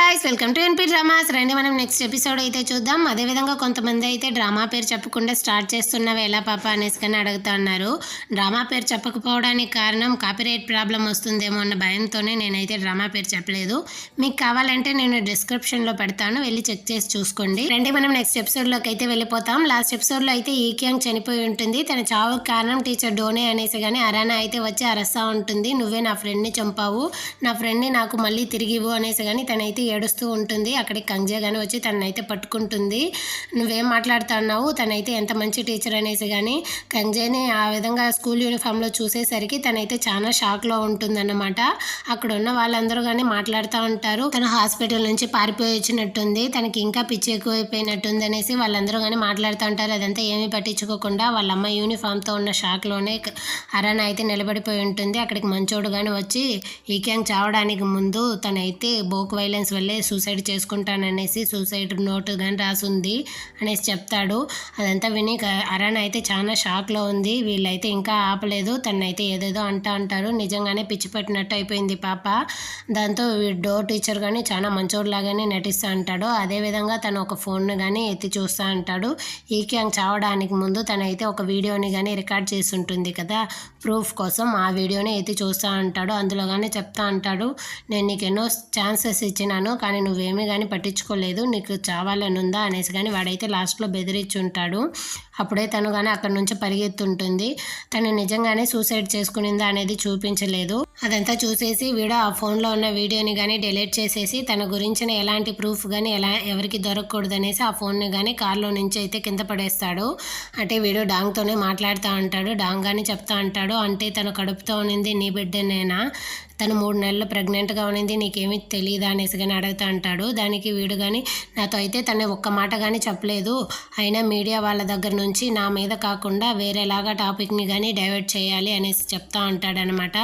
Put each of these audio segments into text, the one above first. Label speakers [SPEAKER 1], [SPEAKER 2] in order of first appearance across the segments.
[SPEAKER 1] Guys, welcome to NP dramas. రండి మనం next episode అయితే చూద్దాం. అదేవిధంగా కొంతమంది అయితే డ్రామా పేరు చెప్పకుండా స్టార్ట్ చేస్తున్నవి ఎలా పాప అనేసి కానీ అడుగుతా ఉన్నారు. డ్రామా పేరు చెప్పకపోవడానికి కారణం కాపీరైట్ ప్రాబ్లం వస్తుందేమో అన్న భయంతోనే నేనైతే డ్రామా పేరు చెప్పలేదు. మీకు కావాలంటే నేను డిస్క్రిప్షన్లో పెడతాను, వెళ్ళి చెక్ చేసి చూసుకోండి. రండి మనం నెక్స్ట్ ఎపిసోడ్లోకి అయితే వెళ్ళిపోతాం. లాస్ట్ ఎపిసోడ్లో అయితే ఈక్యాంగ్ చనిపోయి ఉంటుంది. తన చావుకి కారణం టీచర్ డోనే అనేసి కానీ అరానా అయితే వచ్చి అరస్తా ఉంటుంది. నువ్వే నా ఫ్రెండ్ని చంపావు, నా ఫ్రెండ్ని నాకు మళ్ళీ తిరిగి ఇవ్వు అనేసి కానీ తనైతే ఏడుస్తూ ఉంటుంది. అక్కడికి కంజే కానీ వచ్చి తనైతే పట్టుకుంటుంది. నువ్వేం మాట్లాడుతున్నావు, తనైతే ఎంత మంచి టీచర్ అనేసి కానీ కంజేని ఆ విధంగా స్కూల్ యూనిఫామ్లో చూసేసరికి తనైతే చాలా షాక్లో ఉంటుందన్నమాట. అక్కడ ఉన్న వాళ్ళందరూ కానీ మాట్లాడుతూ ఉంటారు. తను హాస్పిటల్ నుంచి పారిపోయి వచ్చినట్టుంది, తనకి ఇంకా పిచ్చి ఎక్కువైపోయినట్టుంది అనేసి వాళ్ళందరూ కానీ మాట్లాడుతూ ఉంటారు. అదంతా ఏమీ పట్టించుకోకుండా వాళ్ళ అమ్మ యూనిఫామ్తో ఉన్న షాక్లోనే అరానా అయితే నిలబడిపోయి ఉంటుంది. అక్కడికి మంచోడు కానీ వచ్చి ఈక్యాంగ్ చావడానికి ముందు తనైతే బోక్ వైలెన్స్ వల్లే సూసైడ్ చేసుకుంటాననేసి సూసైడ్ నోట్ కానీ రాసుంది అనేసి చెప్తాడు. అదంతా విని అరానా అయితే చాలా షాక్లో ఉంది. వీళ్ళైతే ఇంకా ఆపలేదు, తనైతే ఏదేదో అంటారు. నిజంగానే పిచ్చి పెట్టినట్టు అయిపోయింది పాప. దాంతో డో టీచర్ కానీ చాలా మంచోడులాగానే నటిస్తూ ఉంటాడు. అదేవిధంగా తను ఒక ఫోన్ను కానీ ఎత్తి చూస్తూ ఉంటాడు. ఈక్యాంగ్ చావడానికి ముందు తనైతే ఒక వీడియోని కానీ రికార్డ్ చేసి ఉంటుంది కదా ప్రూఫ్ కోసం, ఆ వీడియోని ఎత్తి చూస్తూ ఉంటాడు. అందులో కానీ చెప్తా అంటాడు, నేను నీకు ఎన్నో ఛాన్సెస్ ఇచ్చినాను కానీ నువ్వేమీ కానీ పట్టించుకోలేదు, నీకు చావాలని ఉందా అనేసి కానీ వాడైతే లాస్ట్లో బెదిరించి ఉంటాడు. అప్పుడే తను కానీ అక్కడి నుంచి పరిగెత్తుంటుంది. తను నిజంగానే సూసైడ్ చేసుకునిందా అనేది చూపించలేదు. అదంతా చూసేసి వీడు ఆ ఫోన్లో ఉన్న వీడియోని కానీ డిలీట్ చేసేసి తన గురించిన ఎలాంటి ప్రూఫ్ కానీ ఎవరికి దొరకకూడదు అనేసి ఆ ఫోన్ని కానీ కార్లో నుంచి అయితే కింద పడేస్తాడు. అంటే వీడు డాంగ్తోనే మాట్లాడుతూ ఉంటాడు. డాంగ్ కానీ చెప్తా అంటాడు, అంటే తను కడుపుతో ఉన్నింది నీ బిడ్డనేనా, తను 3 నెలలు ప్రెగ్నెంట్గా ఉన్నింది, నీకేమీ తెలియదా అనేసి కానీ అడుగుతూ అంటాడు. దానికి వీడు కానీ నాతో అయితే తను ఒక్క మాట కానీ చెప్పలేదు, అయినా మీడియా వాళ్ళ దగ్గర నుంచి నా మీద కాకుండా వేరేలాగా టాపిక్ని కానీ డైవర్ట్ చేయాలి అనేసి చెప్తా ఉంటాడనమాట.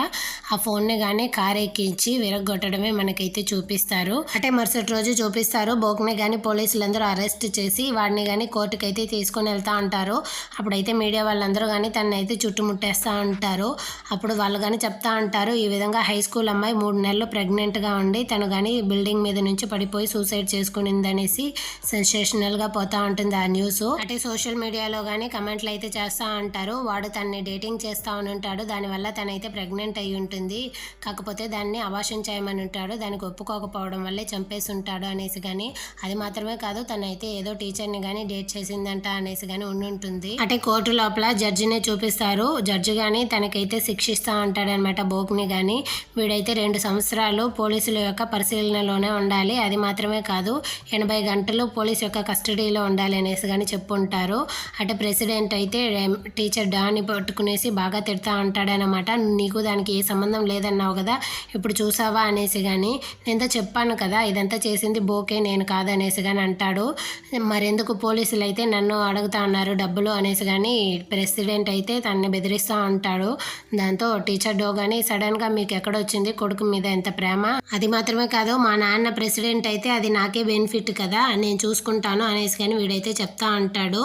[SPEAKER 1] ఆ ఫోన్ని కానీ కారు ఎక్కించి విరగొట్టడమే మనకైతే చూపిస్తారు. అంటే మరుసటి రోజు చూపిస్తారు. బోక్ని కానీ పోలీసులందరూ అరెస్ట్ చేసి వాడిని కానీ కోర్టుకి అయితే తీసుకొని వెళ్తూ ఉంటారు. అప్పుడైతే మీడియా వాళ్ళందరూ కానీ తనని అయితే చుట్టుముట్టేస్తూ ఉంటారు. అప్పుడు వాళ్ళు కానీ చెప్తా ఉంటారు, ఈ విధంగా హై స్కూల్ అమ్మాయి 3 నెలలు ప్రెగ్నెంట్గా ఉండి తను కానీ బిల్డింగ్ మీద నుంచి పడిపోయి సూసైడ్ చేసుకునిందనేసి సెన్సేషనల్గా పోతూ ఉంటుంది ఆ న్యూస్. అంటే సోషల్ మీడియాలో కానీ కమెంట్లు అయితే చేస్తూ ఉంటారు, వాడు తనని డేటింగ్ చేస్తూ ఉంటాడు, దానివల్ల తనైతే ప్రెగ్నెంట్ అయి ఉంటుంది, కాకపోతే దాన్ని అబార్షన్ చేయమని ఉంటాడు, దానికి ఒప్పుకోకపోవడం వల్లే చంపేసి ఉంటాడు అనేసి కానీ, అది మాత్రమే కాదు తనైతే ఏదో టీచర్ని కానీ డేట్ చేసిందంట అనేసి కానీ ఉంటుంది. అంటే కోర్టు లోపల జడ్జినే చూపిస్తారు. జడ్జి కానీ తనకైతే శిక్షిస్తూ ఉంటాడనమాట బోక్ని కానీ. వీడైతే 2 సంవత్సరాలు పోలీసుల యొక్క పరిశీలనలోనే ఉండాలి, అది మాత్రమే కాదు 80 గంటలు పోలీసు యొక్క కస్టడీలో ఉండాలి అనేసి కానీ చెప్పుంటారు. అంటే ప్రెసిడెంట్ అయితే టీచర్ డాన్ని పట్టుకునేసి బాగా తిడతా ఉంటాడనమాట, నీకు దానికి ఏ సంబంధం లేదన్నావు కదా, ఇప్పుడు చూసావా అనేసి కానీ, నేనంతా చెప్పాను కదా ఇదంతా చేసింది బోకే, నేను కాదనేసి కానీ అంటాడు. మరెందుకు పోలీసులు అయితే నన్ను అడుగుతా ఉన్నారు డబ్బులు అనేసి కానీ ప్రెసిడెంట్ అయితే తనని బెదిరిస్తూ ఉంటాడు. దాంతో టీచర్ డో కానీ సడన్గా మీకు ఎక్కడొచ్చింది కొడుకు మీద ఎంత ప్రేమ, అది మాత్రమే కాదు మా నాన్న ప్రెసిడెంట్ అయితే అది నాకే బెనిఫిట్ కదా, నేను చూసుకుంటాను అనేసి కానీ వీడైతే చెప్తా ఉంటాడు.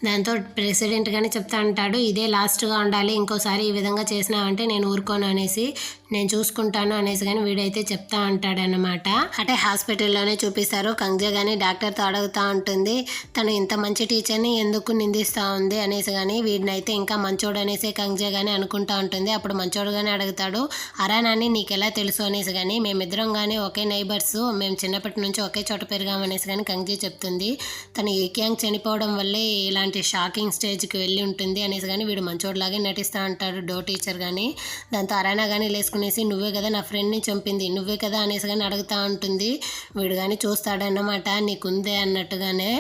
[SPEAKER 1] దాంతో ప్రెసిడెంట్ కానీ చెప్తా ఉంటాడు, ఇదే లాస్ట్గా ఉండాలి, ఇంకోసారి ఈ విధంగా చేసినావంటే నేను ఊరుకోను అనేసి, నేను చూసుకుంటాను అనేసి కానీ వీడైతే చెప్తా ఉంటాడనమాట. అంటే హాస్పిటల్లోనే చూపిస్తారు. కంజే కానీ డాక్టర్తో అడుగుతూ ఉంటుంది, తను ఇంత మంచి టీచర్ని ఎందుకు నిందిస్తూ ఉంది అనేసి కానీ, వీడినైతే ఇంకా మంచోడు అనేసి కంజే కానీ అనుకుంటా ఉంటుంది. అప్పుడు మంచోడు కానీ అడుగుతాడు, అరానాని నీకు ఎలా తెలుసు అనేసి కానీ, మేమిద్దరం కానీ ఒకే నైబర్స్, మేము చిన్నప్పటి నుంచి ఒకే చోట పెరిగామనేసి కానీ కంజే చెప్తుంది. తను ఈక్యాంగ్ చనిపోవడం వల్లే ఇలాంటి షాకింగ్ స్టేజ్కి వెళ్ళి ఉంటుంది అనేసి కానీ వీడు మంచోడులాగే నటిస్తూ ఉంటాడు డో టీచర్ కానీ. దాంతో అరానా కానీ లేసుకునేసి నువ్వే కదా నా ఫ్రెండ్ని చంపింది, నువ్వే కదా అనేసి కానీ అడుగుతూ ఉంటుంది. వీడు కానీ చూస్తాడన్నమాట, నీకుందే అన్నట్టుగానే.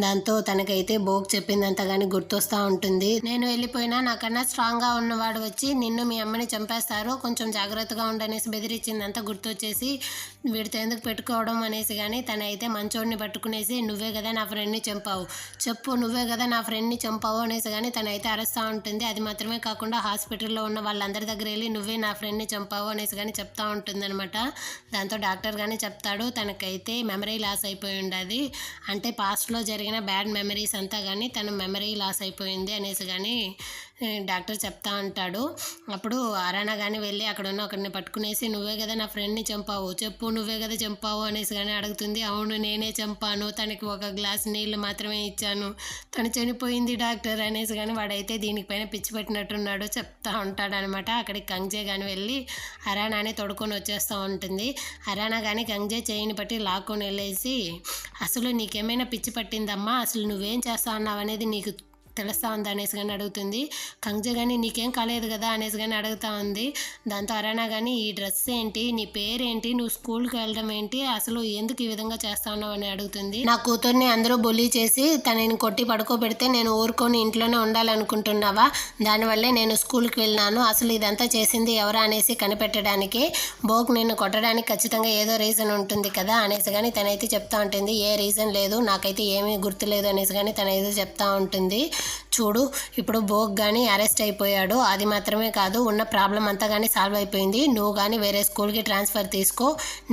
[SPEAKER 1] దాంతో తనకైతే బోక్ చెప్పిందంతా కానీ గుర్తొస్తూ ఉంటుంది. నేను వెళ్ళిపోయినా నాకన్నా స్ట్రాంగ్గా ఉన్నవాడు వచ్చి నిన్ను మీ అమ్మని చంపేస్తారు, కొంచెం జాగ్రత్తగా ఉండనేసి బెదిరించిందంతా గుర్తొచ్చేసి వీడితో ఎందుకు పెట్టుకోవడం అనేసి కానీ తనైతే మంచోడిని పట్టుకునేసి నువ్వే కదా నా ఫ్రెండ్ని చంపావు, చెప్పు నువ్వే కదా నా ఫ్రెండ్ని చంపావు అనేసి కానీ తనైతే అరుస్తూ ఉంటుంది. అది మాత్రమే కాకుండా హాస్పిటల్లో ఉన్న వాళ్ళందరి దగ్గర వెళ్ళి నువ్వే నా ఫ్రెండ్ని చంపావు అనేసి కానీ చెప్తా ఉంటుంది అనమాట. దాంతో డాక్టర్ కానీ చెప్తాడు, తనకైతే మెమరీ లాస్ అయిపోయి ఉండదు, అంటే పాస్ట్లో జరిగిన బ్యాడ్ మెమరీస్ అంతా కానీ తన మెమరీ లాస్ అయిపోయింది అనేసి కానీ డాక్టర్ చెప్తా ఉంటాడు. అప్పుడు అరానా కానీ వెళ్ళి అక్కడ ఉన్న ఒకరిని పట్టుకునేసి నువ్వే కదా నా ఫ్రెండ్ని చంపావు, చెప్పు నువ్వే కదా చంపావు అనేసి కానీ అడుగుతుంది. అవును నేనే చంపాను, తనకి ఒక గ్లాస్ నీళ్ళు మాత్రమే ఇచ్చాను, తను చనిపోయింది డాక్టర్ అనేసి కానీ వాడైతే దీనిపైన పిచ్చి పెట్టినట్టున్నాడు చెప్తా ఉంటాడనమాట. అక్కడికి కంగ్జే కానీ వెళ్ళి అరానాని తొడుకొని వచ్చేస్తూ ఉంటుంది. అరానా కానీ కంగ్జే చేయిని పట్టి లాక్కొని వెళ్ళేసి అసలు నీకేమైనా పిచ్చి పట్టిందమ్మా, అసలు నువ్వేం చేస్తా అన్నావు అనేది నీకు తెలుస్తా ఉంది అనేసి కానీ అడుగుతుంది. కంగ్జే కానీ నీకేం కాలేదు కదా అనేసి కానీ అడుగుతా ఉంది. దాంతో అరానా కానీ ఈ డ్రెస్ ఏంటి, నీ పేరేంటి, నువ్వు స్కూల్కి వెళ్ళడం ఏంటి, అసలు ఎందుకు ఈ విధంగా చేస్తా ఉన్నావు అని అడుగుతుంది. నా కూతుర్ని అందరూ బుల్లీ చేసి తనని కొట్టి పడుకోబెడితే నేను ఊరుకొని ఇంట్లోనే ఉండాలనుకుంటున్నావా, దానివల్లే నేను స్కూల్కి వెళ్ళినాను, అసలు ఇదంతా చేసింది ఎవరా అనేసి కనిపెట్టడానికి, బోక్ నిన్ను కొట్టడానికి ఖచ్చితంగా ఏదో రీజన్ ఉంటుంది కదా అనేసి కానీ తనైతే చెప్తా ఉంటుంది. ఏ రీజన్ లేదు, నాకైతే ఏమీ గుర్తులేదు అనేసి కానీ తనైతే చెప్తా ఉంటుంది. చూడు ఇప్పుడు బోక్ కానీ అరెస్ట్ అయిపోయాడు, అది మాత్రమే కాదు ఉన్న ప్రాబ్లం అంతా కానీ సాల్వ్ అయిపోయింది, నువ్వు కానీ వేరే స్కూల్కి ట్రాన్స్ఫర్ తీసుకో,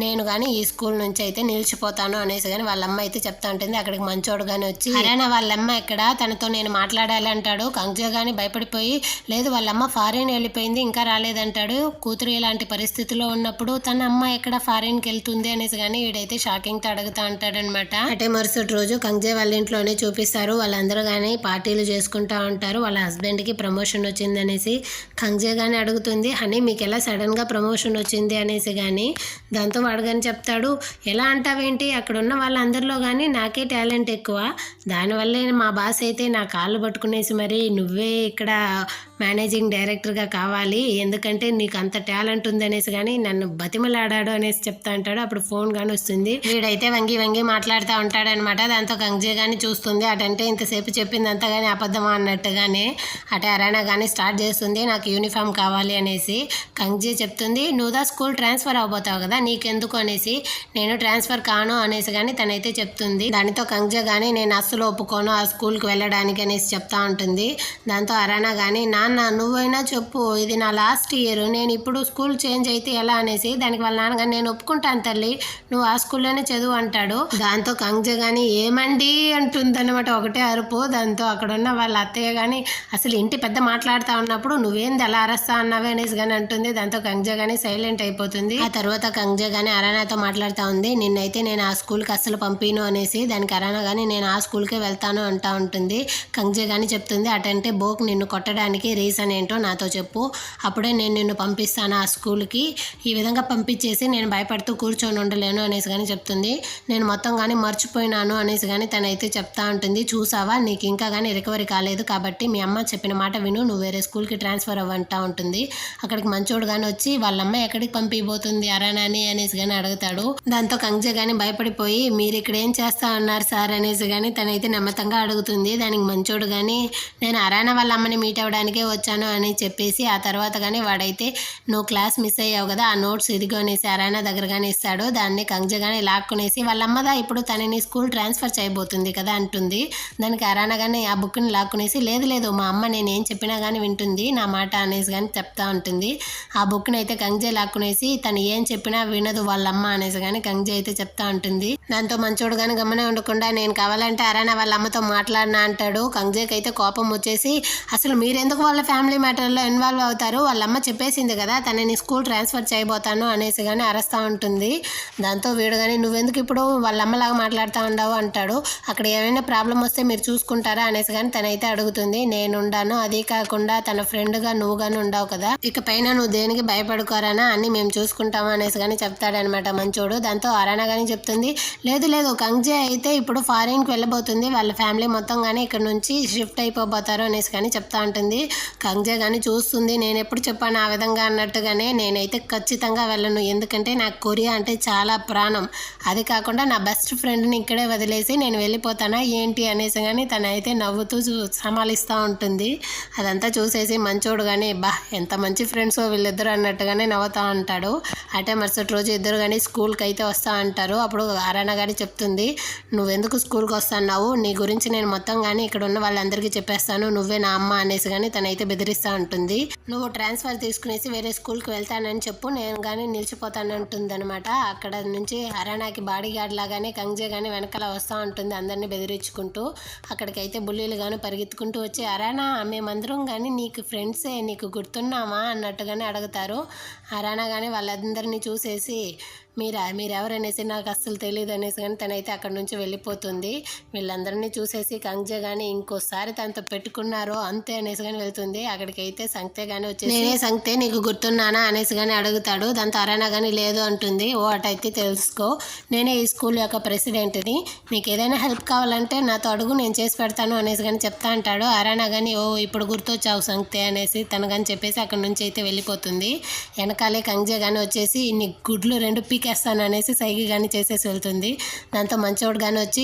[SPEAKER 1] నేను కానీ ఈ స్కూల్ నుంచి అయితే నిలిచిపోతాను అనేసి కానీ వాళ్ళమ్మ అయితే చెప్తా ఉంటుంది. అక్కడికి మంచోడు కానీ వచ్చి అరేనా వాళ్ళమ్మ ఎక్కడ, తనతో నేను మాట్లాడాలి అంటాడు. కంగ్జే కానీ భయపడిపోయి లేదు వాళ్ళమ్మ ఫారిన్ వెళ్ళిపోయింది ఇంకా రాలేదంటాడు. కూతురు ఇలాంటి పరిస్థితిలో ఉన్నప్పుడు తన అమ్మ ఎక్కడ ఫారిన్కి వెళ్తుంది అనేసి కానీ వీడైతే షాకింగ్తో అడుగుతా ఉంటాడనమాట. అంటే మరుసటి రోజు కంగ్జే వాళ్ళ ఇంట్లోనే చూపిస్తారు. వాళ్ళందరూ కానీ పార్టీలు చేసుకుంటూ ఉంటారు. వాళ్ళ హస్బెండ్కి ప్రమోషన్ వచ్చిందనేసి కంగ్జే కానీ అడుగుతుంది. హనీ మీకు ఎలా సడన్గా ప్రమోషన్ వచ్చింది అనేసి కానీ, దాంతో వాడు కానీ చెప్తాడు ఎలా అంటావేంటి, అక్కడ ఉన్న వాళ్ళందరిలో కానీ నాకే టాలెంట్ ఎక్కువ, దానివల్లే మా బాస్ అయితే నా కాళ్ళు పట్టుకునేసి మరి నువ్వే ఇక్కడ మేనేజింగ్ డైరెక్టర్గా కావాలి, ఎందుకంటే నీకు అంత టాలెంట్ ఉందనేసి కానీ నన్ను బతిమలాడాడు అనేసి చెప్తా అంటాడు. అప్పుడు ఫోన్ కానీ వస్తుంది. వీడైతే వంగి వంగి మాట్లాడుతూ ఉంటాడనమాట. దాంతో కంగ్జే కానీ చూస్తుంది. అటంటే ఇంతసేపు చెప్పిందంతా కానీ అబద్ధమా అన్నట్టుగానే అటే అరానా కానీ స్టార్ట్ చేస్తుంది నాకు యూనిఫామ్ కావాలి అనేసి. కంగ్జే చెప్తుంది నువ్వుదా స్కూల్ ట్రాన్స్ఫర్ అవబోతావు కదా నీకెందుకు అనేసి, నేను ట్రాన్స్ఫర్ కాను అనేసి కానీ తనైతే చెప్తుంది. దానితో కంగ్జే కానీ నేను అస్సలు ఒప్పుకోను ఆ స్కూల్కి వెళ్ళడానికి అనేసి చెప్తా ఉంటుంది. దాంతో అరానా కానీ నాన్న నువ్వైనా చెప్పు, ఇది నా లాస్ట్ ఇయర్, నేను ఇప్పుడు స్కూల్ చేంజ్ అయితే ఎలా అనేసి, దానికి వాళ్ళ నాన్నగారు నేను ఒప్పుకుంటాను తల్లి, నువ్వు ఆ స్కూల్లోనే చదువు అంటాడు. దాంతో కంగ్జే కానీ ఏమండి అంటుందన్నమాట, ఒకటే అరుపు. దాంతో అక్కడ ఉన్న వాళ్ళ అత్తయ్య కానీ అసలు ఇంటి పెద్ద మాట్లాడుతూ ఉన్నప్పుడు నువ్వేంది అలా అరస్తా అన్నావే అనేసి కానీ అంటుంది. దాంతో కంగ్జే కానీ సైలెంట్ అయిపోతుంది. ఆ తర్వాత కంగ్జే కానీ అరానాతో మాట్లాడుతూ ఉంది. నిన్నైతే నేను ఆ స్కూల్కి అస్సలు పంపిను అనేసి, దానికి అరానా కానీ నేను ఆ స్కూల్కే వెళ్తాను అంటూ ఉంటుంది. కంగ్జే కానీ చెప్తుంది అటంటే బోక్ నిన్ను కొట్టడానికి రీజన్ ఏంటో నాతో చెప్పు, అప్పుడే నేను నిన్ను పంపిస్తాను ఆ స్కూల్కి, ఈ విధంగా పంపించేసి నేను భయపడుతూ కూర్చొని ఉండలేను అనేసి కానీ చెప్తుంది. నేను మొత్తం కానీ మర్చిపోయినాను అనేసి కానీ తనైతే చెప్తా ఉంటుంది. చూసావా నీకు ఇంకా కానీ రికవరీ కాలేదు కాబట్టి మీ అమ్మ చెప్పిన మాట విను, నువ్వు వేరే స్కూల్కి ట్రాన్స్ఫర్ అవ్వంటా ఉంటుంది. అక్కడికి మంచోడు కానీ వచ్చి వాళ్ళమ్మ ఎక్కడికి పంపిపోతుంది అరానాని అనేసి కానీ అడుగుతాడు. దాంతో కంగ్జే కానీ భయపడిపోయి మీరు ఇక్కడ ఏం చేస్తా ఉన్నారు సార్ అనేసి కానీ తనైతే నమ్మకంగా అడుగుతుంది. దానికి మంచోడు కానీ నేను అరానా వాళ్ళ అమ్మని మీట్ అవ్వడానికే వచ్చాను అని చెప్పేసి, ఆ తర్వాత కానీ వాడైతే నువ్వు క్లాస్ మిస్ అయ్యావు కదా ఆ నోట్స్ ఇదిగో అనేసి అరానా దగ్గర కానీ ఇస్తాడు. దాన్ని కంగ్జే కానీ లాక్కునేసి వాళ్ళ అమ్మదా ఇప్పుడు తనని స్కూల్ ట్రాన్స్ఫర్ చేయబోతుంది కదా అంటుంది. దానికి అరానా కానీ ఆ బుక్ని లాక్కునేసి లేదు లేదు మా అమ్మ నేను ఏం చెప్పినా కానీ వింటుంది నా మాట అనేసి కానీ చెప్తా ఉంటుంది. ఆ బుక్ని అయితే కంగ్జే లాక్కునేసి తను ఏం చెప్పినా వినదు వాళ్ళమ్మ అనేసి కానీ కంగ్జే అయితే చెప్తా ఉంటుంది. దాంతో మంచోడు కానీ గమనే ఉండకుండా నేను కావాలంటే అరానా వాళ్ళ అమ్మతో మాట్లాడినా అంటాడు. కంగ్జేకి అయితే కోపం వచ్చేసి అసలు మీరెందుకు వాళ్ళ ఫ్యామిలీ మ్యాటర్లో ఇన్వాల్వ్ అవుతారు, వాళ్ళమ్మ చెప్పేసింది కదా తనని స్కూల్ ట్రాన్స్ఫర్ చేయబోతాను అనేసి కానీ అరుస్తూ ఉంటుంది. దాంతో వీడు కానీ నువ్వెందుకు ఇప్పుడు వాళ్ళ అమ్మలాగా మాట్లాడుతూ ఉండవు అంటాడు. అక్కడ ఏమైనా ప్రాబ్లం వస్తే మీరు చూసుకుంటారా అనేసి కానీ తనైతే అడుగుతుంది. నేనుండాను, అది కాకుండా తన ఫ్రెండ్గా నువ్వు కానీ ఉండవు కదా, ఇక పైన నువ్వు దేనికి భయపడుకోరానా అన్ని మేము చూసుకుంటాము అనేసి కానీ చెప్తాడనమాట మంచోడు. దాంతో అరానా కానీ చెప్తుంది లేదు లేదు కంగ్జే అయితే ఇప్పుడు ఫారిన్కి వెళ్ళబోతుంది, వాళ్ళ ఫ్యామిలీ మొత్తం కానీ ఇక్కడ నుంచి షిఫ్ట్ అయిపోతారు అనేసి కానీ చెప్తా ఉంటుంది. కంగ్జే కానీ చూస్తుంది నేను ఎప్పుడు చెప్పాను ఆ విధంగా అన్నట్టుగానే, నేనైతే ఖచ్చితంగా వెళ్ళను ఎందుకంటే నాకు కొరియా అంటే చాలా ప్రాణం, అది కాకుండా నా బెస్ట్ ఫ్రెండ్ని ఇక్కడే వదిలేసి నేను వెళ్ళిపోతానా ఏంటి అనేసి కానీ తనైతే నవ్వుతూ సమాలిస్తూ ఉంటుంది. అదంతా చూసేసి మంచోడు కానీ బా ఎంత మంచి ఫ్రెండ్స్ వీళ్ళిద్దరు అన్నట్టుగానే నవ్వుతూ ఉంటాడు. అంటే మరుసటి రోజు ఇద్దరు కానీ స్కూల్కి అయితే వస్తూ ఉంటారు. అప్పుడు అరానా కానీ చెప్తుంది నువ్వెందుకు స్కూల్కి వస్తున్నావు, నీ గురించి నేను మొత్తం కానీ ఇక్కడ ఉన్న వాళ్ళందరికీ చెప్పేస్తాను, నువ్వే నా అమ్మ అనేసి కానీ తనైతే అయితే బెదిరిస్తూ ఉంటుంది. నువ్వు ట్రాన్స్ఫర్ తీసుకునేసి వేరే స్కూల్కి వెళ్తానని చెప్పు, నేను కానీ నిలిచిపోతానంటుంది అనమాట. అక్కడ నుంచి హరానాకి బాడీ గార్డ్ లాగానే కంగ్జే కానీ వెనకాల వస్తూ ఉంటుంది అందరినీ బెదిరించుకుంటూ. అక్కడికైతే బుల్లీలు కానీ పరిగెత్తుకుంటూ వచ్చి హరానా మేమందరం కానీ నీకు ఫ్రెండ్సే, నీకు గుర్తున్నామా అన్నట్టుగానే అడుగుతారు. హరానా కానీ వాళ్ళందరినీ చూసేసి మీరెవరనేసి నాకు అస్సలు తెలియదు అనేసి కానీ తనైతే అక్కడ నుంచి వెళ్ళిపోతుంది. వీళ్ళందరినీ చూసేసి కంగ్జే కానీ ఇంకోసారి తనతో పెట్టుకున్నారో అంతే అనేసి కానీ వెళ్తుంది. అక్కడికైతే సంక్తే కానీ వచ్చేసి నేనే సంక్తే నీకు గుర్తున్నానా అనేసి కానీ అడుగుతాడు. దాంతో హరానా కానీ లేదు అంటుంది. ఓ అటైతే తెలుసుకో, నేనే ఈ స్కూల్ యొక్క ప్రెసిడెంట్ని, నీకు ఏదైనా హెల్ప్ కావాలంటే నాతో అడుగు, నేను చేసి పెడతాను అనేసి కానీ చెప్తా అంటాడు. హరానా కానీ ఓ ఇప్పుడు గుర్తొచ్చావు సంక్తే అనేసి తను కానీ చెప్పేసి అక్కడ నుంచి అయితే వెళ్ళిపోతుంది. వెనకాలే కంగ్జే కానీ వచ్చేసి నీ గుడ్లు 2 పీకేస్తాను అనేసి సైకి కానీ చేసేసి వెళ్తుంది. దాంతో మంచోడు కానీ వచ్చి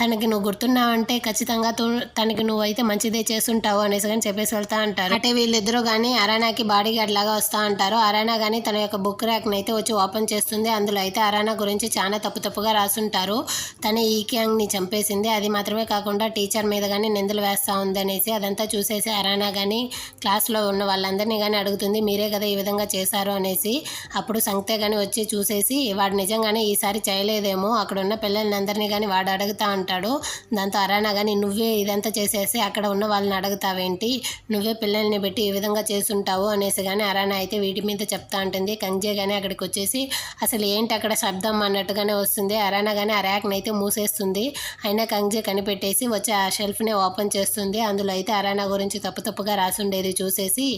[SPEAKER 1] తనకి నువ్వు గుర్తున్నావంటే ఖచ్చితంగా తనకి నువ్వైతే మంచిదే చేస్తుంటావు అనేసి కానీ చెప్పేసి వెళ్తా అంటారు. అంటే వీళ్ళిద్దరూ కానీ హరానాకి బాడీ గార్డ్ లాగా వస్తూ ఉంటారు. హరానా కానీ తన యొక్క బుక్ ర్యాక్ని అయితే వచ్చి ఓపెన్ చేస్తుంది. అందులో అయితే హరానా గురించి చాలా తప్పుగా రాసుంటారు. తన ఈ క్యాంగ్ని చంపేసింది, అది మాత్రమే కాకుండా టీచర్ మీద కానీ నిందలు వేస్తూ ఉంది అనేసి. అదంతా చూసేసి హరానా కానీ క్లాస్లో ఉన్న వాళ్ళందరినీ కానీ అడుగుతుంది, మీరే కదా ఈ విధంగా చేశారు అనేసి. అప్పుడు సంక్తే కానీ వచ్చి చూసేసి వాడు నిజంగానే ఈసారి చేయలేదేమో, అక్కడ ఉన్న పిల్లల్ని అందరినీ కానీ వాడు అడుగుతూ ఉంటాడు. దాంతో హరానా కానీ నువ్వే ఇదంతా చేసేసి అక్కడ ఉన్న వాళ్ళని అడుగుతావేంటి, నువ్వే పిల్లల్ని పెట్టి ఈ విధంగా చేసుంటావు అనేసి కానీ హరానా అయితే వీటి మీద చెప్తా ఉంటుంది. కంగ్జే కానీ అక్కడికి వచ్చేసి అసలు ఏంటి అక్కడ శబ్దం అన్నట్టుగానే వస్తుంది. హరానా కానీ ఆ ర్యాక్ని అయితే మూసేస్తుంది. అయినా కంగ్జే కనిపెట్టేసి వచ్చి ఆ షెల్ఫ్ని ఓపెన్ చేస్తుంది. అందులో అయితే హరానా గురించి తప్పుగా రాసుండేది చూసేసి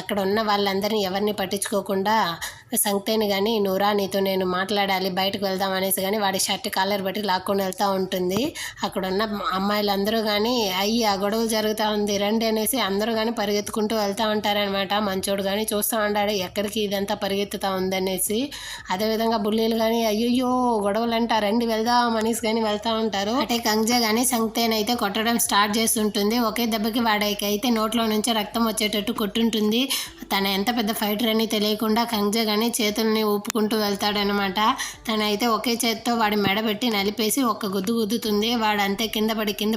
[SPEAKER 1] అక్కడ ఉన్న వాళ్ళందరినీ ఎవరిని పట్టించుకోకుండా సంక్తేని కానీ నువ్వురా నీతో నేను మాట్లాడాలి బయటకు వెళ్దాం అనేసి కానీ వాడి షర్ట్ కాలర్ బట్టి లాక్కొని వెళ్తూ ఉంటుంది. అక్కడ ఉన్న అమ్మాయిలందరూ కానీ ఆ గొడవలు జరుగుతూ ఉంది రండి అనేసి అందరూ కానీ పరిగెత్తుకుంటూ వెళ్తూ ఉంటారనమాట. మంచోడు కానీ చూస్తూ ఉంటాడు ఎక్కడికి ఇదంతా పరిగెత్తుతూ ఉందనేసి. అదేవిధంగా బుల్లీలు కానీ అయ్యో గొడవలు అంటా రండి వెళ్దాం అనేసి కానీ వెళ్తూ ఉంటారు. అంటే కంగ్జే కానీ సంక్తేని అయితే కొట్టడం స్టార్ట్ చేస్తుంటుంది. ఒకే దెబ్బకి వాడికి అయితే నోట్లో నుంచి రక్తం వచ్చేటట్టు కొట్టుంటుంది. తన ఎంత పెద్ద ఫైటర్ అని తెలియకుండా కంగ్జే కానీ చేతుల్ని ఊపుకుంటూ వెళ్తాడనమాట. తనైతే ఒకే చేత్తో వాడి మెడ పెట్టి నలిపేసి ఒక్క గుద్దుతుంది. వాడు అంతే కింద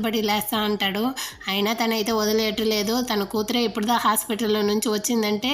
[SPEAKER 1] పడి లేస్తూ ఉంటాడు. అయినా తనైతే వదిలేయట్లేదు. తన కూతురే ఇప్పుడుదా హాస్పిటల్లో నుంచి వచ్చిందంటే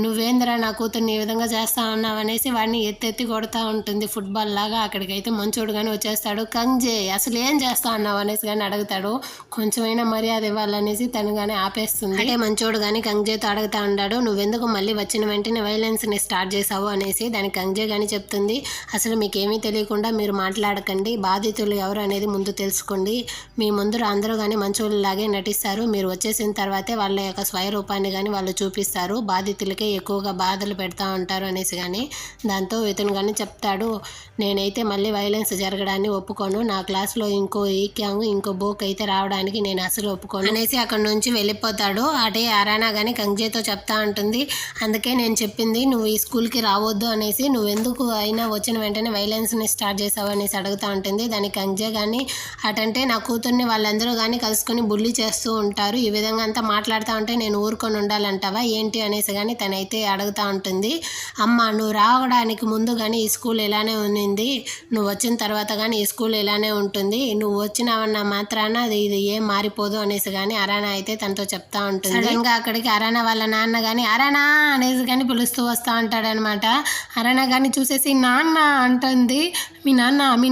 [SPEAKER 1] నువ్వేంద్రా నా కూతుర్ని ఈ విధంగా చేస్తా ఉన్నావు అనేసి వాడిని ఎత్తి కొడుతూ ఉంటుంది ఫుట్బాల్ లాగా. అక్కడికైతే మంచోడు కానీ వచ్చేస్తాడు. కంగ్జే అసలు ఏం చేస్తా ఉన్నావు అనేసి కానీ అడుగుతాడు. కొంచెమైనా మర్యాద ఇవ్వాలనేసి తను కానీ ఆపేస్తుంది. అంటే మంచోడు కానీ కంగ్జేతో అడుగుతా ఉంటాడు, నువ్వెందుకు మళ్ళీ వచ్చిన వెంటనే వైలెన్స్ని స్టార్ట్ చేసావు అనేసి. దానికి కంగ్జే కానీ చెప్తుంది, అసలు మీకేమీ తెలియకుండా మీరు మాట్లాడకండి, బాధితులు ఎవరు అనేది ముందు తెలుసుకోండి. మీ ముందు అందరూ కానీ మంచోళ్ళలాగే నటిస్తారు, మీరు వచ్చేసిన తర్వాతే వాళ్ళ యొక్క స్వయరూపాన్ని కానీ వాళ్ళు చూపిస్తారు, బాధితులకే ఎక్కువగా బాధలు పెడతా ఉంటారు అనేసి కానీ. దాంతో ఇతను కానీ చెప్తాడు, నేనైతే మళ్ళీ వైలెన్స్ జరగడాన్ని ఒప్పుకోను, నా క్లాస్లో ఇంకో ఈక్యాంగ్ ఇంకో బోక్ అయితే రావడానికి నేను అసలు ఒప్పుకోను అనేసి అక్కడ నుంచి వెళ్ళిపోతాడు. అటే హరానా కానీ కంగ్జేతో చెప్తా ఉంటుంది, అందుకే నేను చెప్పింది నువ్వు ఈ స్కూల్కి రావద్దు అనేసి, నువ్వెందుకు అయినా వచ్చిన వెంటనే వైలెన్స్ని స్టార్ట్ చేసావు అనేసి అడుగుతూ ఉంటుంది. దానికి కంగ్జే కానీ అటంటే నా కూతుర్ని వాళ్ళందరూ కానీ కలుసుకొని బుల్లి చేస్తూ ఉంటారు, ఈ విధంగా అంతా మాట్లాడుతూ ఉంటే నేను ఊరుకొని ఉండాలంటావా ఏంటి అనేసి కానీ తనైతే అడుగుతూ ఉంటుంది. అమ్మ నువ్వు రావడానికి ముందు కానీ ఈ స్కూల్ ఇలానే ఉన్నింది, నువ్వు వచ్చిన తర్వాత కానీ ఈ స్కూల్ ఇలానే ఉంటుంది, నువ్వు వచ్చినావన్న మాత్రాన ఇది ఏం మారిపోదు అనేసి కానీ హరానా అయితే తనతో చెప్తా ఉంటుంది. సడన్గా అక్కడికి హరానా వాళ్ళ నాన్న కానీ హరానా అనేసి కానీ పిలుస్తూ వస్తూ ఉంటాడనమాట. హరానా కానీ చూసేసి నాన్న అంటుంది, మీ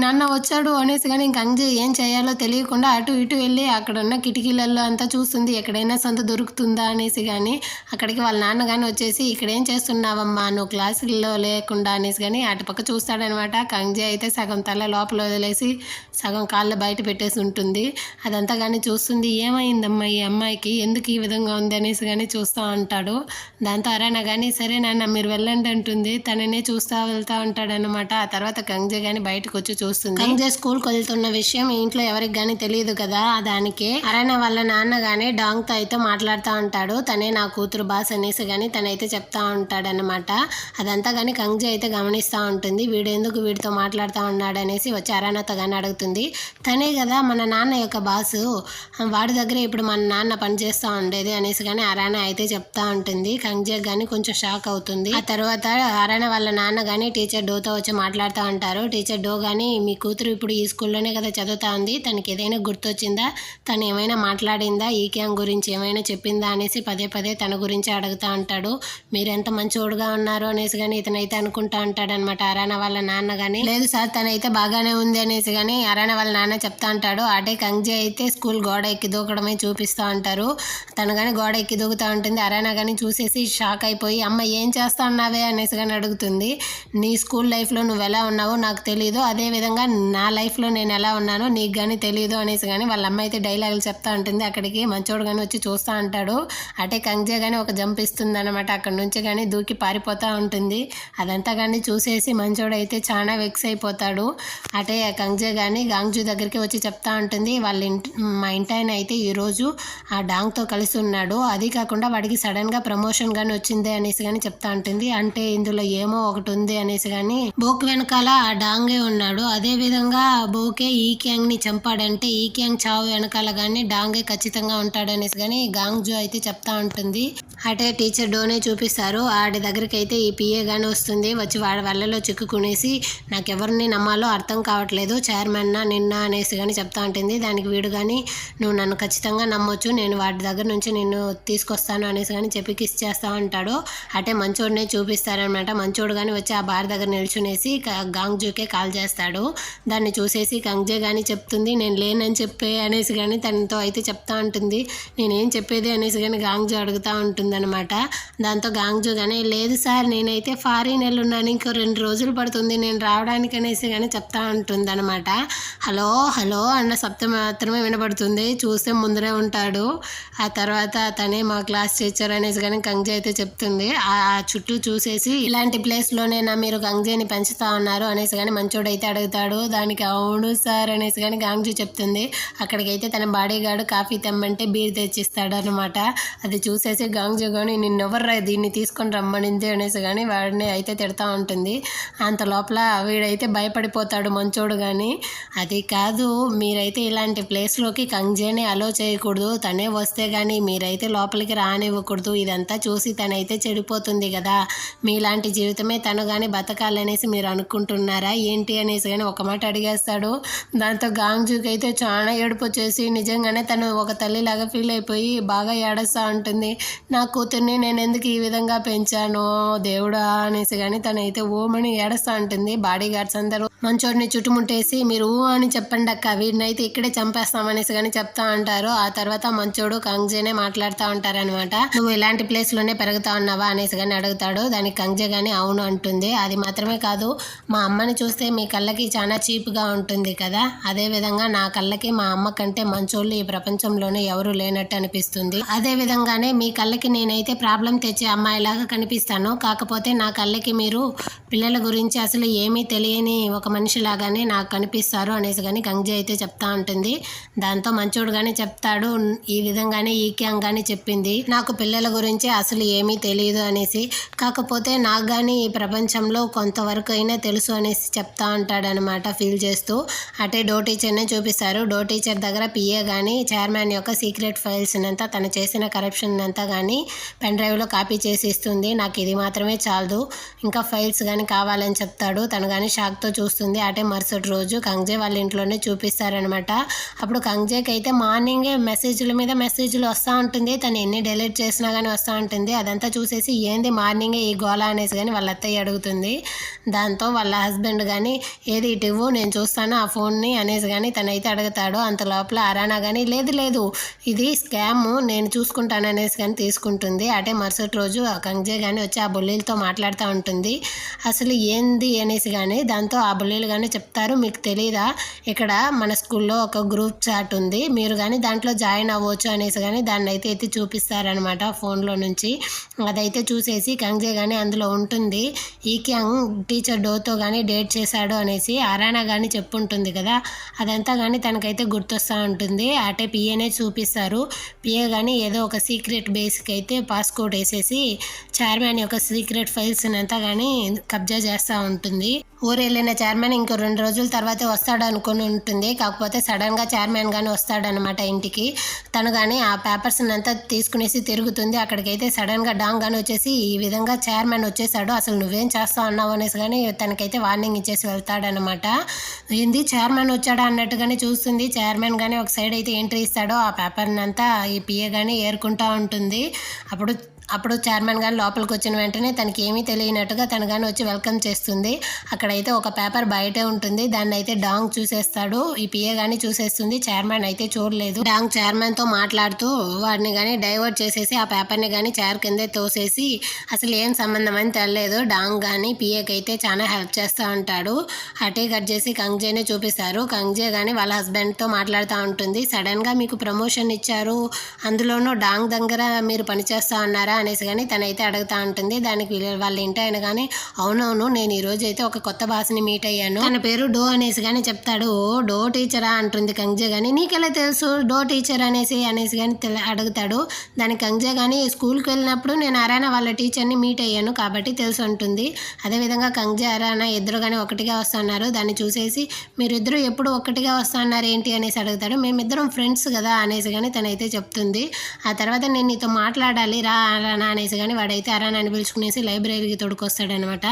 [SPEAKER 1] నాన్న వచ్చాడు అనేసి కానీ ఇంక కంగ్జే ఏం చేయాలో తెలియకుండా అటు ఇటు వెళ్ళి అక్కడ ఉన్న కిటికీలలో అంతా చూస్తుంది, ఎక్కడైనా సొంత దొరుకుతుందా అనేసి కానీ. అక్కడికి వాళ్ళ నాన్న కానీ వచ్చేసి ఇక్కడ ఏం చేస్తున్నావమ్మా నువ్వు క్లాసుల్లో లేకుండా అనేసి కానీ అటుపక్క చూస్తాడనమాట. కంగ్జే అయితే సగం తల లోపల వదిలేసి సగం కాళ్ళు బయట పెట్టేసి ఉంటుంది. అదంతా కానీ చూస్తుంది, ఏమైందమ్మా ఈ అమ్మాయికి ఎందుకు ఈ విధంగా ఉంది అనేసి కానీ చూస్తూ ఉంటాడు. దాంతో హరానా కానీ సరే నాన్న మీరు వెళ్ళండి అంటుంది. తననే చూస్తూ వెళ్తూ ఉంటాడనమాట. ఆ తర్వాత కంగ్జే కానీ బయటకు వచ్చి చూస్తుంది. కంగ్జే స్కూల్కి వెళ్తున్న విషయం ఇంట్లో ఎవరికి కానీ తెలియదు కదా, దానికి హరానా వాళ్ళ నాన్న కానీ డాంగ్తో అయితే మాట్లాడుతూ ఉంటాడు. తనే నా కూతురు బాస్ అనేసి కానీ తనైతే చెప్తా ఉంటాడనమాట. అదంతా కానీ కంగ్జే అయితే గమనిస్తూ ఉంటుంది. వీడు ఎందుకు వీడితో మాట్లాడుతూ ఉన్నాడు అనేసి వచ్చి హరానాతో కానీ అడుగుతుంది. తనే కదా మన నాన్న యొక్క బాసు, వాడి దగ్గర ఇప్పుడు మన నాన్న పనిచేస్తూ ఉండేది అనేసి కానీ హరానా అయితే చెప్తా ఉంటుంది. కంగ్జే కానీ కొంచెం షాక్ అవుతుంది. ఆ తర్వాత అరానా వాళ్ళ నాన్న కానీ టీచర్ డోతో వచ్చి మాట్లాడుతూ ఉంటారు. టీచర్ డో కానీ మీ కూతురు ఇప్పుడు ఈ స్కూల్లోనే కదా చదువుతా ఉంది, తనకి ఏదైనా గుర్తొచ్చిందా, తను ఏమైనా మాట్లాడిందా, ఈ క్యాంగ్ గురించి ఏమైనా చెప్పిందా అనేసి పదే పదే తన గురించి అడుగుతూ ఉంటాడు. మీరెంత మంచోడుగా ఉన్నారు అనేసి కానీ ఇతనైతే అనుకుంటా ఉంటాడనమాట అరానా వాళ్ళ నాన్న కానీ. లేదు సార్ తనైతే బాగానే ఉంది అనేసి కానీ అరానా వాళ్ళ నాన్న చెప్తా ఉంటాడు. అటే కంగ్జే అయితే స్కూల్ గోడ ఎక్కి దూకడమే చూపిస్తూ ఉంటారు. తను కానీ గోడ ఎక్కి దూకుతూ ఉంటుంది. అరానా కానీ చూసేసి షాక్ అయిపోయి అమ్మ ఏం చేస్తా ఉన్నావే అనేసి కానీ అడుగుతుంది. నీ స్కూల్ లైఫ్లో నువ్వు ఎలా ఉన్నావో నాకు తెలియదు, అదేవిధంగా నా లైఫ్లో నేను ఎలా ఉన్నానో నీకు కానీ తెలియదు అనేసి కానీ వాళ్ళ అమ్మ అయితే డైలాగులు చెప్తా ఉంటుంది. అక్కడికి మంచోడు కానీ వచ్చి చూస్తూ ఉంటాడు. అటే కంగ్జే కానీ ఒక జంప్ ఇస్తుంది అనమాట. అక్కడ నుంచి కానీ దూకి పారిపోతూ ఉంటుంది. అదంతా కానీ చూసేసి మంచోడు అయితే చాలా వెక్స్ అయిపోతాడు. అటే కంగ్జే కానీ గాంగ్జూ దగ్గరికి వచ్చి చెప్తా ఉంటుంది, మా ఇంటాయన అయితే ఈరోజు ఆ డాంగ్తో కలిసి ఉన్నాడు, అది కాకుండా వాడికి సడన్గా ప్రమోషన్ కానీ వచ్చింది అనేసి కానీ చెప్తా ఉంటుంది. అంటే ఇందులో ఏమో ఒకటి ఉంది అనేసి కానీ బోక్ వెనకాల ఆ డాంగే ఉన్నాడు, అదే విధంగా బోకే ఈ క్యాంగ్ ని చంపాడంటే ఈ క్యాంగ్ చావు వెనకాల కానీ డాంగే ఖచ్చితంగా ఉంటాడు అనేసి కానీ గాంగ్జూ అయితే చెప్తా ఉంటుంది. అటే టీచర్ డోనే చూపిస్తారు. ఆడి దగ్గరికి అయితే ఈ పిఏ కానీ వస్తుంది. వచ్చి వాడి వల్లలో చిక్కుకునేసి నాకెవరిని నమ్మాలో అర్థం కావట్లేదు, చైర్మన్ నిన్న అనేసి కానీ చెప్తా ఉంటుంది. దానికి వీడు కానీ నువ్వు నన్ను ఖచ్చితంగా నమ్మొచ్చు, నేను వాడి దగ్గర నుంచి నిన్ను తీసుకొస్తాను అనేసి కానీ చెప్పి కిస్ చేస్తా ఉంటాడు. అటే మంచోడినే చూపిస్తారనమాట. మంచోడు కానీ వచ్చి ఆ బార్ దగ్గర నిల్చునేసి గాంగ్జూకే కాల్ చేస్తాడు. దాన్ని చూసేసి కంగ్జే కానీ చెప్తుంది నేను లేనని చెప్పే అనేసి కానీ తనతో అయితే చెప్తా ఉంటుంది. నేనేం చెప్పేది అనేసి కానీ గాంగ్జూ అడుగుతూ ఉంటుందన్నమాట. దాంతో గాంగ్జూ కానీ లేదు సార్ నేనైతే ఫారిన్ వెళ్ళున్నాను, ఇంకో 2 రోజులు పడుతుంది నేను రావడానికి అనేసి కానీ చెప్తా ఉంటుంది అనమాట. హలో హలో అన్న శబ్దం మాత్రమే వినబడుతుంది. చూస్తే ముందరే ఉంటాడు. ఆ తర్వాత తనే మా క్లాస్ టీచర్ అనేసి కానీ కంగ్జే అయితే చెప్తుంది. ఆ చుట్టూ చూసేసి ఇలాంటి ప్లేస్లోనేనా మీరు కంగ్జేని పెంచుతా ఉన్నారు అనేసి కానీ మంచోడు అయితే అడుగుతాడు. దానికి అవును సార్ అనేసి కానీ గాంగ్జూ చెప్తుంది. అక్కడికైతే తన బాడీ గార్డు కాఫీ తెమ్మంటే బీర్ తెచ్చిస్తాడు అనమాట. అది చూసేసి గాంగ్జూ కానీ నిన్నెవర్రా దీన్ని తీసుకొని రమ్మనింది అనేసి కానీ వాడిని అయితే తిడతా ఉంటుంది. అంత లోపల వీడైతే భయపడిపోతాడు మంచోడు కానీ. అది కాదు మీరైతే ఇలాంటి ప్లేస్లోకి కంగ్జేని అలో చేయకూడదు, తనే వస్తే కానీ మీరైతే లోపలికి రానివ్వకూడదు, ఇదంతా చూసి తనైతే చెడిపోతుంది కదా, మీలాంటి జీవితమే తను కానీ బతకాలనేసి మీరు అనుకుంటున్నారా ఏంటి అనేసి కానీ ఒక మాట అడిగేస్తాడు. దాంతో గాంగ్జూకి అయితే చాలా ఏడుపు వచ్చేసి నిజంగానే తను ఒక తల్లిలాగా ఫీల్ అయిపోయి బాగా ఏడుస్తూ ఉంటుంది. నా కూతుర్ని నేను ఎందుకు ఈ విధంగా పెంచాను దేవుడా అనేసి కానీ తనైతే ఓమని ఏడుస్తూ ఉంటుంది. బాడీ గార్డ్స్ అందరూ మంచోడిని చుట్టుముట్టేసి మీరు అని చెప్పండి అక్క, వీడినైతే ఇక్కడే చంపేస్తామనేసి కానీ చెప్తా ఉంటారు. ఆ తర్వాత మంచోడు కంగ్జేనే మాట్లాడుతూ ఉంటారనమాట. నువ్వు ఇలాంటి ప్లేస్లోనే పెరుగుతా ఉన్నావా అనేసి కానీ అడుగుతాడు. దానికి కంగ్జే కానీ అవును అంటుంది. అది మాత్రమే కాదు మా అమ్మని చూస్తే మీ కళ్ళకి చాలా చీప్గా ఉంటుంది కదా, అదే విధంగా నా కళ్ళకి మా అమ్మ కంటే మంచోళ్ళు ఈ ప్రపంచంలోనే ఎవరు లేనట్టు అనిపిస్తుంది, అదే విధంగానే మీ కళ్ళకి నేనైతే ప్రాబ్లం తెచ్చే అమ్మాయిలాగా కనిపిస్తాను, కాకపోతే నా కళ్ళకి మీరు పిల్లల గురించి అసలు ఏమీ తెలియని ఒక మనిషిలాగానే నాకు కనిపిస్తారు అనేసి కానీ కంగ్జే అయితే చెప్తా ఉంటుంది. దాంతో మంచోడు కానీ చెప్తాడు ఈ విధంగానే ఈ క్యాంగ్ కానీ చెప్పింది నాకు పిల్లల గురించి అసలు ఏమీ తెలియదు అనేసి, కాకపోతే నాకు కానీ ఈ ప్రపంచంలో కొంతవరకు అయినా తెలుసు అనేసి చెప్తా ఉంటాడనమాట ఫీల్ చేస్తూ. అటే డో టీచర్నే చూపిస్తారు. డో టీచర్ దగ్గర పిఏ కానీ చైర్మన్ యొక్క సీక్రెట్ ఫైల్స్ అంతా తను చేసిన కరప్షన్ అంతా కానీ పెన్ డ్రైవ్లో కాపీ చేసి ఇస్తుంది. నాకు ఇది మాత్రమే చాలదు, ఇంకా ఫైల్స్ కానీ కావాలని చెప్తాడు. తను కానీ షాక్తో చూస్తుంది. అటే మరుసటి రోజు కంగ్జే వాళ్ళ ఇంట్లోనే చూపిస్తారనమాట. అప్పుడు కంగ్జేకి అయితే మార్నింగే మెసేజ్ల మీద మెసేజ్లు వస్తూ ఉంటుంది. తను ఎన్ని డిలీట్ చేసినా కానీ వస్తూ ఉంటుంది. అదంతా చూసేసి ఏంది మార్నింగే ఈ గోళ అనేసి కానీ వాళ్ళ అత్తయ్య అడుగుతుంది. దాంతో వాళ్ళ హస్బెండ్ కానీ ఏది ఇటు ఇవ్వు నేను చూస్తాను ఆ ఫోన్ని అనేసి కానీ తనైతే అడుగుతాడు. అంత లోపల అరానా కానీ లేదు లేదు ఇది స్కామ్ నేను చూసుకుంటాను అనేసి కానీ తీసుకుంటుంది. అటే మరుసటి రోజు ఆ కంగ్జే కానీ వచ్చి ఆ బుల్లీలతో మాట్లాడుతూ ఉంటుంది. అసలు ఏంది అనేసి కానీ దాంతో ఆ బుల్లీలు కానీ చెప్తారు మీకు తెలీదా ఇక్కడ మన స్కూల్లో ఒక గ్రూప్ చాట్ ఉంది, మీరు కానీ దాంట్లో జాయిన్ అవ్వచ్చు అనేసి కానీ దాన్ని అయితే ఎత్తి చూపిస్తారనమాట ఫోన్లో నుంచి. అదైతే చూసేసి కంగ్జే కానీ అందులో ఉంటుంది ఈ క్యాంగ్ టీచర్ డోతో కానీ డేట్ చేశాడు అనేసి అరానా కానీ చెప్పుంటుంది కదా, అదంతా కానీ తనకైతే గుర్తొస్తూ ఉంటుంది. అటే పిఏనే చూపిస్తారు. పిఏ కానీ ఏదో ఒక సీక్రెట్ బేస్కి అయితే పాస్కోడ్ వేసేసి చైర్మన్ యొక్క సీక్రెట్ ఫైల్స్ అంతా కానీ కబ్జా చేస్తూ ఉంటుంది. ఊరు వెళ్ళిన చైర్మన్ ఇంకో 2 రోజుల తర్వాత వస్తాడు అనుకుని ఉంటుంది. కాకపోతే సడన్గా చైర్మన్ కానీ వస్తాడనమాట ఇంటికి. తను కానీ ఆ పేపర్స్ అంతా తీసుకునేసి తిరుగుతుంది. అక్కడికైతే సడన్గా డాంగ్ అని వచ్చేసి ఈ విధంగా చైర్మన్ వచ్చేసాడు, అసలు నువ్వేం చేస్తావు అన్నావు అనేసి కానీ తనకైతే వార్నింగ్ ఇచ్చేసి వెళ్తాడనమాట. ఏంది చైర్మన్ వచ్చాడా అన్నట్టుగానే చూస్తుంది. చైర్మన్ కానీ ఒక సైడ్ అయితే ఎంట్రీ ఇస్తాడో ఆ పేపర్ని అంతా ఈ పిఏ కానీ ఏరుకుంటూ ఉంటుంది. అప్పుడు చైర్మన్ గారు లోపలికి వచ్చిన వెంటనే తనకి ఏమీ తెలియనట్టుగా తను కానీ వచ్చి వెల్కమ్ చేస్తుంది. అక్కడైతే ఒక పేపర్ బయటే ఉంటుంది, దాన్ని అయితే డాంగ్ చూసేస్తాడు. ఈ పిఏ కానీ చూసేస్తుంది, చైర్మన్ అయితే చూడలేదు. డాంగ్ చైర్మన్తో మాట్లాడుతూ వాడిని కానీ డైవర్ట్ చేసేసి ఆ పేపర్ని కానీ చైర్ కిందే తోసేసి అసలు ఏం సంబంధం అని తెలియలేదు. డాంగ్ కానీ పిఏకి అయితే చాలా హెల్ప్ చేస్తూ ఉంటాడు. అటే కట్ చేసి కంగ్జేనే చూపిస్తారు. కంగ్జే కానీ వాళ్ళ హస్బెండ్తో మాట్లాడుతూ ఉంటుంది. సడన్గా మీకు ప్రమోషన్ ఇచ్చారు, అందులోనూ డాంగ్ దగ్గర మీరు పనిచేస్తూ ఉన్నారా అనేసి కానీ తనైతే అడుగుతూ ఉంటుంది. దానికి వాళ్ళ ఇంటి ఆయన కానీ అవునవును, నేను ఈరోజు అయితే ఒక కొత్త బాస్ని మీట్ అయ్యాను, తన పేరు డో అనేసి కానీ చెప్తాడు. ఓ డో టీచరా అంటుంది కంగ్జే కానీ. నీకెలా తెలుసు డో టీచర్ అనేసి కానీ అడుగుతాడు. దానికి కంగ్జే కానీ స్కూల్కి వెళ్ళినప్పుడు నేను అరానా వాళ్ళ టీచర్ని మీట్ అయ్యాను కాబట్టి తెలుసు ఉంటుంది. అదేవిధంగా కంగ్జే అరానా ఇద్దరు కానీ ఒకటిగా వస్తున్నారు. దాన్ని చూసేసి మీరిద్దరూ ఎప్పుడు ఒక్కటిగా వస్తున్నారు ఏంటి అనేసి అడుగుతాడు. మేమిద్దరం ఫ్రెండ్స్ కదా అనేసి కానీ తనైతే చెప్తుంది. ఆ తర్వాత నేను నీతో మాట్లాడాలి రా అరానా అనేసి కానీ వాడైతే అరానాని పిలుచుకునేసి లైబ్రరీకి తోడుకొస్తాడనమాట.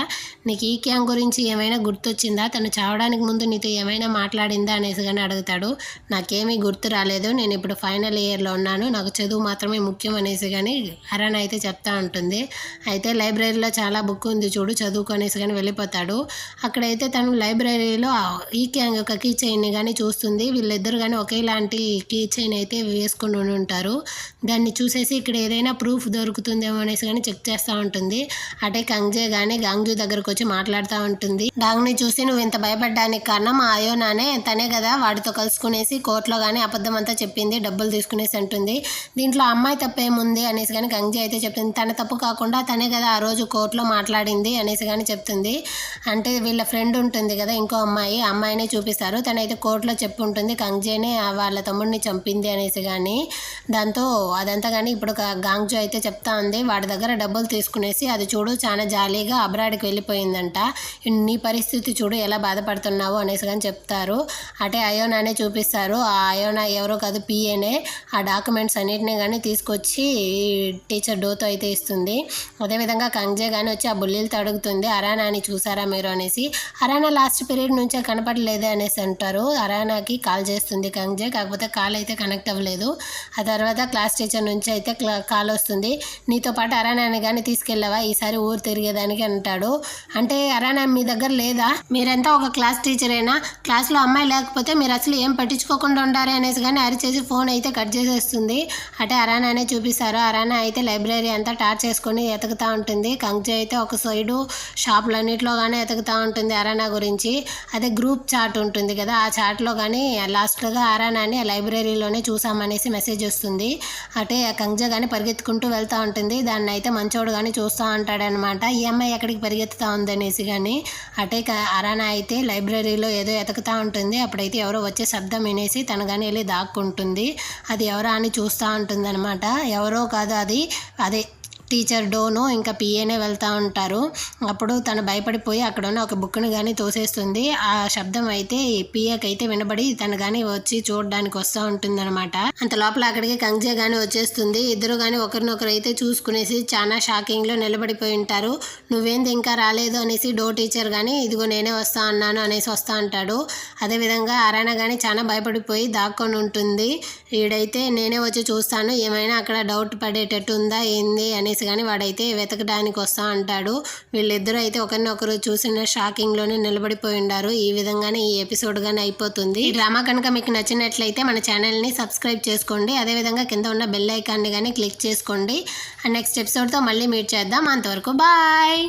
[SPEAKER 1] నీకు ఈ క్యాంగ్ గురించి ఏమైనా గుర్తొచ్చిందా, తను చావడానికి ముందు నీతో ఏమైనా మాట్లాడిందా అనేసి కానీ అడుగుతాడు. నాకేమీ గుర్తు రాలేదు, నేను ఇప్పుడు ఫైనల్ ఇయర్లో ఉన్నాను, నాకు చదువు మాత్రమే ముఖ్యం అనేసి కానీ అరానా అయితే చెప్తా ఉంటుంది. అయితే లైబ్రరీలో చాలా బుక్ ఉంది చూడు, చదువుకొనేసి కానీ వెళ్ళిపోతాడు. అక్కడైతే తను లైబ్రరీలో ఈ క్యాంగ్ యొక్క కీ చైన్ని కానీ చూస్తుంది. వీళ్ళిద్దరు కానీ ఒకేలాంటి కీ చైన్ అయితే వేసుకుని ఉంటారు. దాన్ని చూసేసి ఇక్కడ ఏదైనా ప్రూఫ్ దొరుకుతుందేమో అనేసి కానీ చెక్ చేస్తూ ఉంటుంది. అటే కంగ్జే కానీ గాంగ్జూ దగ్గరకు వచ్చి మాట్లాడుతూ ఉంటుంది. డాంగ్ని చూసి నువ్వు ఇంత భయపడ్డానికి కారణం ఆ అయోనానే, తనే కదా వాడితో కలుసుకునేసి కోర్టులో కానీ అబద్ధం అంతా చెప్పింది, డబ్బులు తీసుకునేసి అంటుంది. దీంట్లో అమ్మాయి తప్పేముంది అనేసి కానీ కంగ్జే అయితే చెప్తుంది. తన తప్పు కాకుండా తనే కదా ఆ రోజు కోర్టులో మాట్లాడింది అనేసి కానీ చెప్తుంది. అంటే వీళ్ళ ఫ్రెండ్ ఉంటుంది కదా ఇంకో అమ్మాయి, ఆ అమ్మాయినే చూపిస్తారు. తనైతే కోర్టులో చెప్పుంటుంది కంగ్జేనే వాళ్ళ తమ్ముడిని చంపింది అనేసి కానీ. దాంతో అదంతా కానీ ఇప్పుడు గాంగ్జూ అయితే చెప్తా ఉంది. వాడి దగ్గర డబ్బులు తీసుకునేసి అది చూడు చాలా జాలీగా అబ్రాడ్కి వెళ్ళిపోయిందంట, నీ పరిస్థితి చూడు ఎలా బాధపడుతున్నావు అనేసి కానీ చెప్తారు. అటే అయోనానే చూపిస్తారు. ఆ అయోనా ఎవరో కాదు పిఏనే. ఆ డాక్యుమెంట్స్ అన్నిటినీ కానీ తీసుకొచ్చి టీచర్ డోతో అయితే ఇస్తుంది. అదేవిధంగా కంగ్జే కానీ వచ్చి ఆ బుల్లీలతో అడుగుతుంది అరానాని చూసారా మీరు అనేసి. అరానా లాస్ట్ పీరియడ్ నుంచే కనపడలేదే అనేసి అంటారు. అరానాకి కాల్ చేస్తుంది కంగ్జే, కాకపోతే కాల్ అయితే కనెక్ట్ అవ్వలేదు. ఆ తర్వాత క్లాస్ టీచర్ నుంచి అయితే కాల్ వస్తుంది. నీతో పాటు అరానాని కానీ తీసుకెళ్ళావా ఈసారి ఊరు తిరిగేదానికి అంటాడు. అంటే అరానా మీ దగ్గర లేదా, మీరంతా ఒక క్లాస్ టీచరేనా, క్లాస్లో అమ్మాయి లేకపోతే మీరు అసలు ఏం పట్టించుకోకుండా ఉండారే అనేసి కానీ అరిచేసి ఫోన్ అయితే కట్ చేసేస్తుంది. అంటే అరానానే చూపిస్తారు. అరానా అయితే లైబ్రరీ అంతా టార్చ్ చేసుకొని ఎతుకుతూ ఉంటుంది. కంగ్జే అయితే ఒక సైడు షాపులన్నింటిలో కానీ ఎతుకుతూ ఉంటుంది అరానా గురించి. అదే గ్రూప్ చాట్ ఉంటుంది కదా, ఆ చాట్లో కానీ లాస్ట్గా అరానాని లైబ్రరీలోనే చూసామనేసి మెసేజ్ వస్తుంది. అంటే కంగ్జే కానీ పరిగెత్తుకుంటూ వెళ్తూ ఉంటుంది. దాన్ని అయితే మంచోడు కానీ చూస్తూ ఉంటాడనమాట, ఈ అమ్మాయి ఎక్కడికి పరిగెత్తుతూ ఉందనేసి కానీ. అటే అరానా అయితే లైబ్రరీలో ఏదో ఎతుకుతూ ఉంటుంది. అప్పుడైతే ఎవరో వచ్చే శబ్దం వినేసి తను కానీ వెళ్ళి దాక్కుంటుంది. అది ఎవరా అని చూస్తూ ఉంటుంది అనమాట. ఎవరో కాదు అదే టీచర్ డోను ఇంకా పిఏనే వెళ్తూ ఉంటారు. అప్పుడు తను భయపడిపోయి అక్కడ ఉన్న ఒక బుక్ని కానీ తోసేస్తుంది. ఆ శబ్దం అయితే పిఏకి అయితే వినబడి తను కానీ వచ్చి చూడడానికి వస్తూ ఉంటుంది అనమాట. అంత లోపల అక్కడికి కంగ్జే కానీ వచ్చేస్తుంది. ఇద్దరు కానీ ఒకరినొకరు అయితే చూసుకునేసి చాలా షాకింగ్లో నిలబడిపోయి ఉంటారు. నువ్వేంది ఇంకా రాలేదు అనేసి డో టీచర్ కానీ ఇదిగో నేనే వస్తా అన్నాను అనేసి వస్తూ ఉంటాడు. అదేవిధంగా అరానా కానీ చాలా భయపడిపోయి దాక్కొని ఉంటుంది. వీడైతే నేనే వచ్చి చూస్తాను, ఏమైనా అక్కడ డౌట్ పడేటట్టు ఉందా ఏంది అనేసి కానీ వాడైతే వెతకడానికి వస్తూ ఉంటాడు. వీళ్ళిద్దరూ అయితే ఒకరినొకరు చూసిన షాకింగ్లోనే నిలబడిపోయి ఉన్నారు. ఈ విధంగానే ఈ ఎపిసోడ్ కానీ అయిపోతుంది. ఈ డ్రామా కనుక మీకు నచ్చినట్లయితే మన ఛానల్ని సబ్స్క్రైబ్ చేసుకోండి. అదేవిధంగా కింద ఉన్న బెల్ ఐకాన్ని కానీ క్లిక్ చేసుకోండి. నెక్స్ట్ ఎపిసోడ్తో మళ్ళీ మీట్ చేద్దాం. అంతవరకు బాయ్.